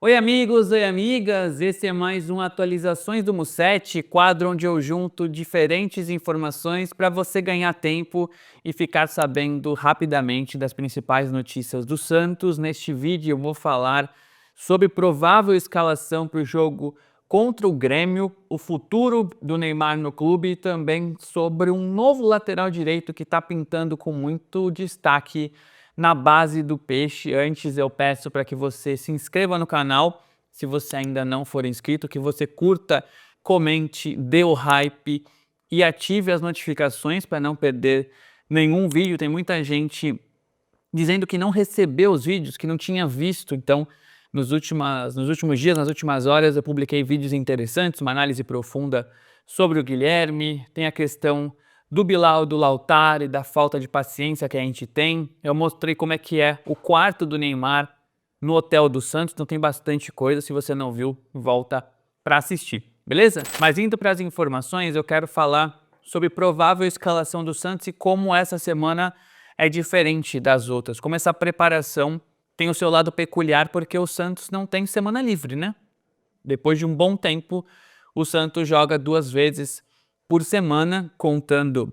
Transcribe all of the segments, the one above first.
Oi amigos, oi amigas, esse é mais um Atualizações do Musset, quadro onde eu junto diferentes informações para você ganhar tempo e ficar sabendo rapidamente das principais notícias do Santos. Neste vídeo eu vou falar sobre provável escalação para o jogo contra o Grêmio, o futuro do Neymar no clube e também sobre um novo lateral direito que está pintando com muito destaque na base do Peixe. Antes eu peço para que você se inscreva no canal, se você ainda não for inscrito, que você curta, comente, dê o hype e ative as notificações para não perder nenhum vídeo. Tem muita gente dizendo que não recebeu os vídeos, que não tinha visto, então nos últimos dias, nas últimas horas, eu publiquei vídeos interessantes, uma análise profunda sobre o Guilherme, tem a questão do Bilal, do Lautaro e da falta de paciência que a gente tem. Eu mostrei como é que é o quarto do Neymar no Hotel do Santos, então tem bastante coisa. Se você não viu, volta para assistir, beleza? Mas indo para as informações, eu quero falar sobre provável escalação do Santos e como essa semana é diferente das outras, como essa preparação tem o seu lado peculiar, porque o Santos não tem semana livre, né? Depois de um bom tempo, o Santos joga 2 vezes por semana, contando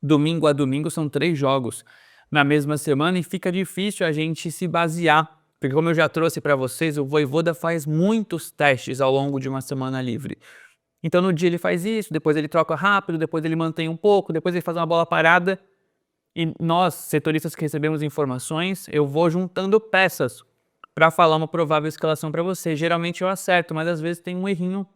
domingo a domingo, são 3 jogos na mesma semana e fica difícil a gente se basear, porque como eu já trouxe para vocês, o Vojvoda faz muitos testes ao longo de uma semana livre. Então no dia ele faz isso, depois ele troca rápido, depois ele mantém um pouco, depois ele faz uma bola parada. E nós, setoristas que recebemos informações, eu vou juntando peças para falar uma provável escalação para você. Geralmente eu acerto, mas às vezes tem um errinho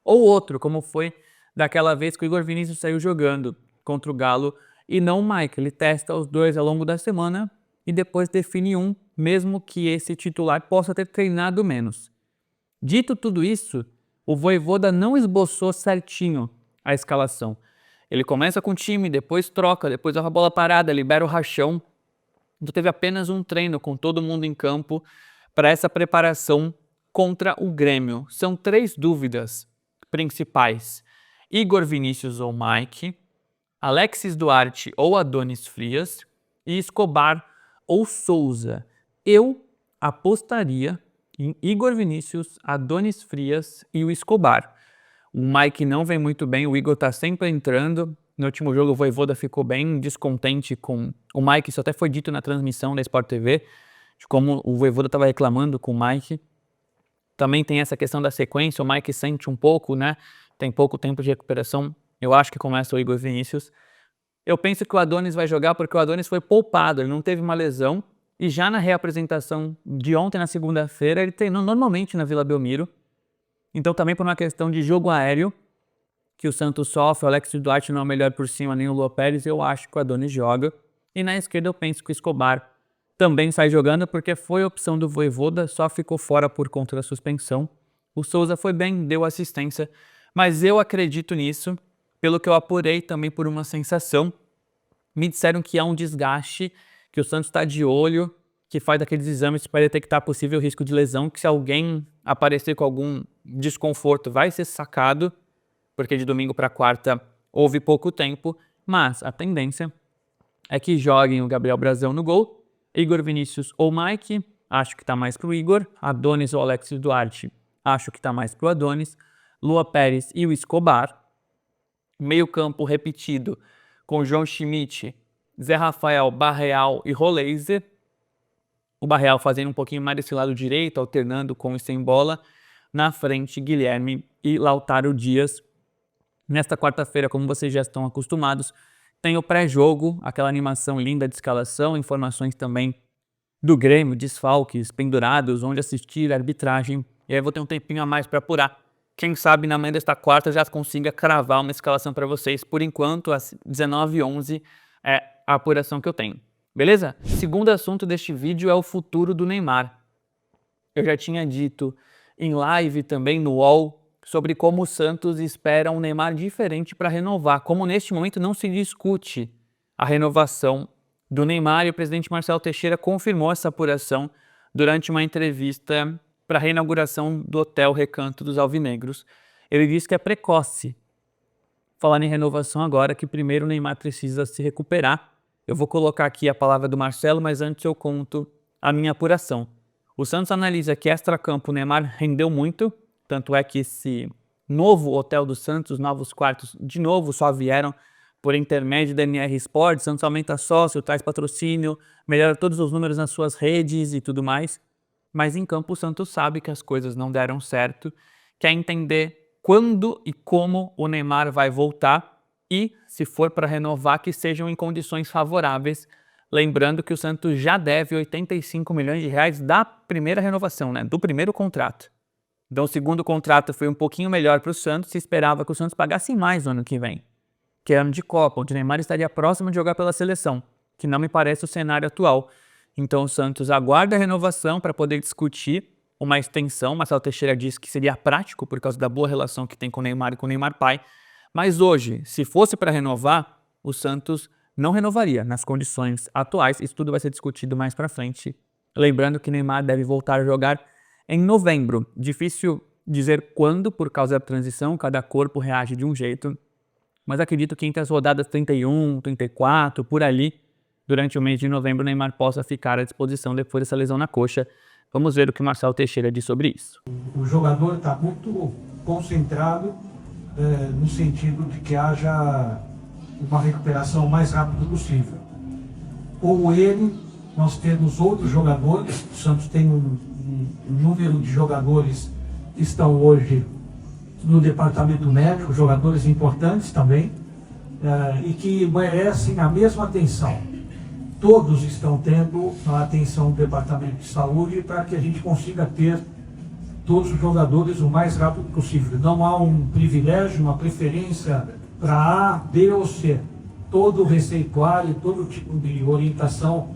ou outro, como foi daquela vez que o Igor Vinícius saiu jogando contra o Galo e não o Mike. Ele testa os dois ao longo da semana e depois define um, mesmo que esse titular possa ter treinado menos. Dito tudo isso, o Vojvoda não esboçou certinho a escalação. Ele começa com o time, depois troca, depois dá uma bola parada, libera o rachão. Então teve apenas um treino com todo mundo em campo para essa preparação contra o Grêmio. São 3 dúvidas principais: Igor Vinícius ou Mike, Alexis Duarte ou Adonis Frias e Escobar ou Souza. Eu apostaria em Igor Vinícius, Adonis Frias e o Escobar. O Mike não vem muito bem, o Igor tá sempre entrando. No último jogo o Vojvoda ficou bem descontente com o Mike, isso até foi dito na transmissão da Sport TV, de como o Vojvoda estava reclamando com o Mike. Também tem essa questão da sequência, o Mike sente um pouco, né? Tem pouco tempo de recuperação. Eu acho que começa o Igor Vinícius. Eu penso que o Adonis vai jogar porque o Adonis foi poupado, ele não teve uma lesão. E já na reapresentação de ontem, na segunda-feira, ele treinou normalmente na Vila Belmiro. Então também por uma questão de jogo aéreo, que o Santos sofre, o Alexis Duarte não é o melhor por cima, nem o Lua Pérez, eu acho que o Adonis joga. E na esquerda eu penso que o Escobar também sai jogando, porque foi opção do Vojvoda, só ficou fora por conta da suspensão. O Souza foi bem, deu assistência, mas eu acredito nisso, pelo que eu apurei também por uma sensação. Me disseram que há um desgaste, que o Santos está de olho, que faz aqueles exames para detectar possível risco de lesão, que se alguém aparecer com algum desconforto vai ser sacado, porque de domingo para quarta houve pouco tempo, mas a tendência é que joguem o Gabriel Brazão no gol, Igor Vinícius ou Mike, acho que está mais para o Igor, Adonis ou Alexis Duarte, acho que está mais para o Adonis, Lua Pérez e o Escobar, meio campo repetido com João Schmidt, Zé Rafael, Barreal e Roleiser, o Barreal fazendo um pouquinho mais desse lado direito, alternando com e sem bola, na frente Guilherme e Lautaro Dias. Nesta quarta-feira, como vocês já estão acostumados, tem o pré-jogo, aquela animação linda de escalação, informações também do Grêmio, desfalques, pendurados, onde assistir, arbitragem. E aí eu vou ter um tempinho a mais para apurar. Quem sabe na manhã desta quarta já consiga cravar uma escalação para vocês. Por enquanto, às 19h11 é a apuração que eu tenho. Beleza? Segundo assunto deste vídeo é o futuro do Neymar. Eu já tinha dito em live também no UOL sobre como o Santos espera um Neymar diferente para renovar, como neste momento não se discute a renovação do Neymar e o presidente Marcelo Teixeira confirmou essa apuração durante uma entrevista para a reinauguração do Hotel Recanto dos Alvinegros. Ele disse que é precoce falar em renovação agora, que primeiro o Neymar precisa se recuperar. Eu vou colocar aqui a palavra do Marcelo, mas antes eu conto a minha apuração. O Santos analisa que extracampo o Neymar rendeu muito, tanto é que esse novo hotel do Santos, os novos quartos, de novo só vieram por intermédio da NR Sports. Santos aumenta sócio, traz patrocínio, melhora todos os números nas suas redes e tudo mais. Mas em campo o Santos sabe que as coisas não deram certo, quer entender quando e como o Neymar vai voltar e, se for para renovar, que sejam em condições favoráveis. Lembrando que o Santos já deve 85 milhões de reais da primeira renovação, né? Do primeiro contrato. Então o segundo contrato foi um pouquinho melhor para o Santos, se esperava que o Santos pagasse mais no ano que vem, que é ano de Copa, onde o Neymar estaria próximo de jogar pela seleção, que não me parece o cenário atual. Então o Santos aguarda a renovação para poder discutir uma extensão. Marcelo Teixeira disse que seria prático por causa da boa relação que tem com o Neymar e com o Neymar pai. Mas hoje, se fosse para renovar, o Santos não renovaria nas condições atuais. Isso tudo vai ser discutido mais para frente. Lembrando que Neymar deve voltar a jogar em novembro. Difícil dizer quando, por causa da transição, cada corpo reage de um jeito. Mas acredito que entre as rodadas 31, 34, por ali, durante o mês de novembro, o Neymar possa ficar à disposição depois dessa lesão na coxa. Vamos ver o que o Marcelo Teixeira diz sobre isso. O jogador está muito concentrado no sentido de que haja uma recuperação o mais rápido possível. Ou ele, nós temos outros jogadores, o Santos tem um número de jogadores que estão hoje no departamento médico, jogadores importantes também, e que merecem a mesma atenção. Todos estão tendo a atenção do departamento de saúde para que a gente consiga ter todos os jogadores o mais rápido possível. Não há um privilégio, uma preferência para A, B ou C. Todo o receituário, todo tipo de orientação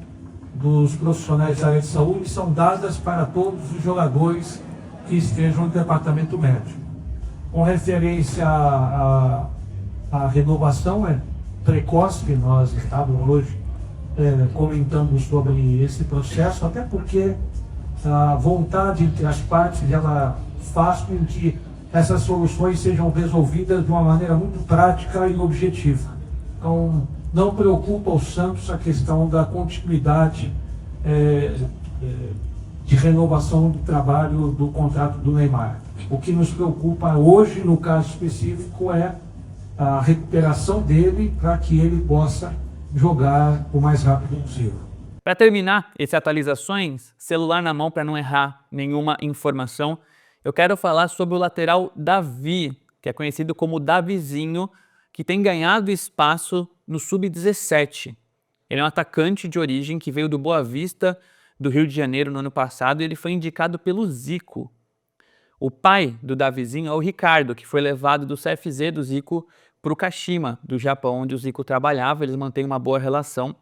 dos profissionais da área de saúde são dadas para todos os jogadores que estejam no departamento médico. Com referência à renovação precoce, que nós estávamos hoje comentando sobre esse processo, até porque a vontade entre as partes ela faz com que essas soluções sejam resolvidas de uma maneira muito prática e objetiva. Então, não preocupa o Santos a questão da continuidade de renovação do trabalho do contrato do Neymar. O que nos preocupa hoje, no caso específico, é a recuperação dele para que ele possa jogar o mais rápido possível. Para terminar esse atualizações, celular na mão para não errar nenhuma informação, eu quero falar sobre o lateral Davi, que é conhecido como Davizinho, que tem ganhado espaço no Sub-17. Ele é um atacante de origem que veio do Boa Vista, do Rio de Janeiro, no ano passado, e ele foi indicado pelo Zico. O pai do Davizinho é o Ricardo, que foi levado do CFZ do Zico para o Kashima, do Japão, onde o Zico trabalhava. Eles mantêm uma boa relação.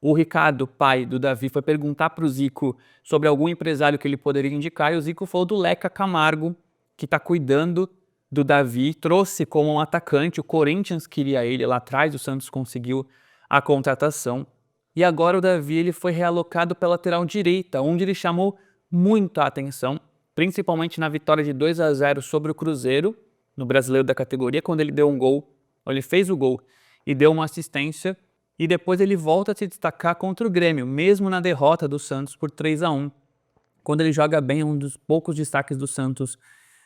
O Ricardo, pai do Davi, foi perguntar para o Zico sobre algum empresário que ele poderia indicar, e o Zico falou do Leca Camargo, que está cuidando do Davi, trouxe como um atacante, o Corinthians queria ele lá atrás, o Santos conseguiu a contratação, e agora o Davi ele foi realocado pela lateral direita, onde ele chamou muito a atenção, principalmente na vitória de 2-0 sobre o Cruzeiro, no Brasileiro da categoria, quando ele deu um gol, ele fez o gol e deu uma assistência, e depois ele volta a se destacar contra o Grêmio, mesmo na derrota do Santos por 3-1. Quando ele joga bem, é um dos poucos destaques do Santos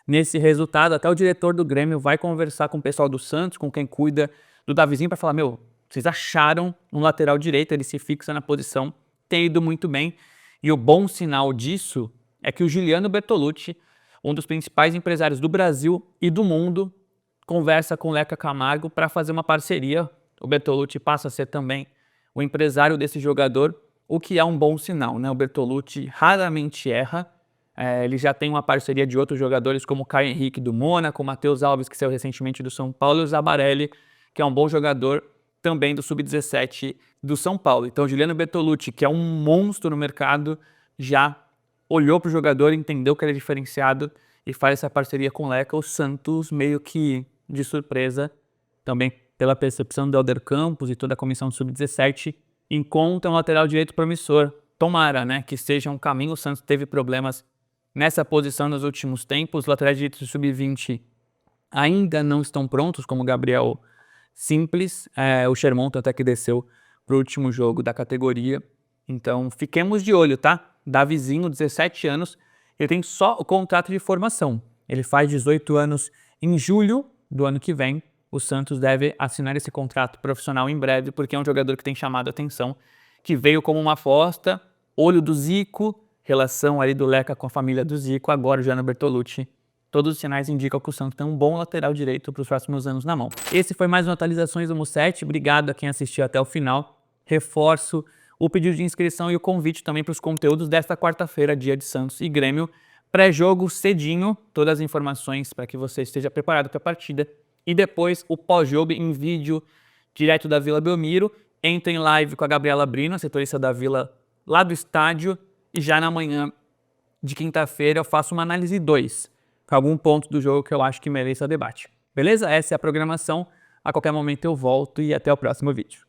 nesse resultado. Até o diretor do Grêmio vai conversar com o pessoal do Santos, com quem cuida do Davizinho, para falar, vocês acharam um lateral direito, ele se fixa na posição, tem ido muito bem. E o bom sinal disso é que o Juliano Bertolucci, um dos principais empresários do Brasil e do mundo, conversa com o Leca Camargo para fazer uma parceria. O Bertolucci passa a ser também o empresário desse jogador, o que é um bom sinal, né? O Bertolucci raramente erra, ele já tem uma parceria de outros jogadores como o Caio Henrique do Mônaco, o Matheus Alves, que saiu recentemente do São Paulo, e o Zabarelli, que é um bom jogador também do Sub-17 do São Paulo. Então, Juliano Bertolucci, que é um monstro no mercado, já olhou para o jogador, entendeu que ele é diferenciado e faz essa parceria com o Leca. O Santos, meio que de surpresa, também pela percepção do Helder Campos e toda a comissão Sub-17, encontra um lateral direito promissor. Tomara, né, que seja um caminho. O Santos teve problemas nessa posição nos últimos tempos. Os laterais direitos do Sub-20 ainda não estão prontos, como o Gabriel Simples. O Shermonton até que desceu para o último jogo da categoria. Então, fiquemos de olho, tá? Davizinho, 17 anos, ele tem só o contrato de formação. Ele faz 18 anos em julho do ano que vem. O Santos deve assinar esse contrato profissional em breve, porque é um jogador que tem chamado a atenção, que veio como uma aposta, olho do Zico, relação ali do Leca com a família do Zico, agora o Gianni Bertolucci. Todos os sinais indicam que o Santos tem um bom lateral direito para os próximos anos na mão. Esse foi mais um Atualizações do Musset. Obrigado a quem assistiu até o final. Reforço o pedido de inscrição e o convite também para os conteúdos desta quarta-feira, dia de Santos e Grêmio. Pré-jogo cedinho, todas as informações para que você esteja preparado para a partida. E depois o pós-jogo em vídeo direto da Vila Belmiro. Entra em live com a Gabriela Brino, a setorista da Vila, lá do estádio. E já na manhã de quinta-feira eu faço uma análise 2, com algum ponto do jogo que eu acho que mereça debate. Beleza? Essa é a programação. A qualquer momento eu volto e até o próximo vídeo.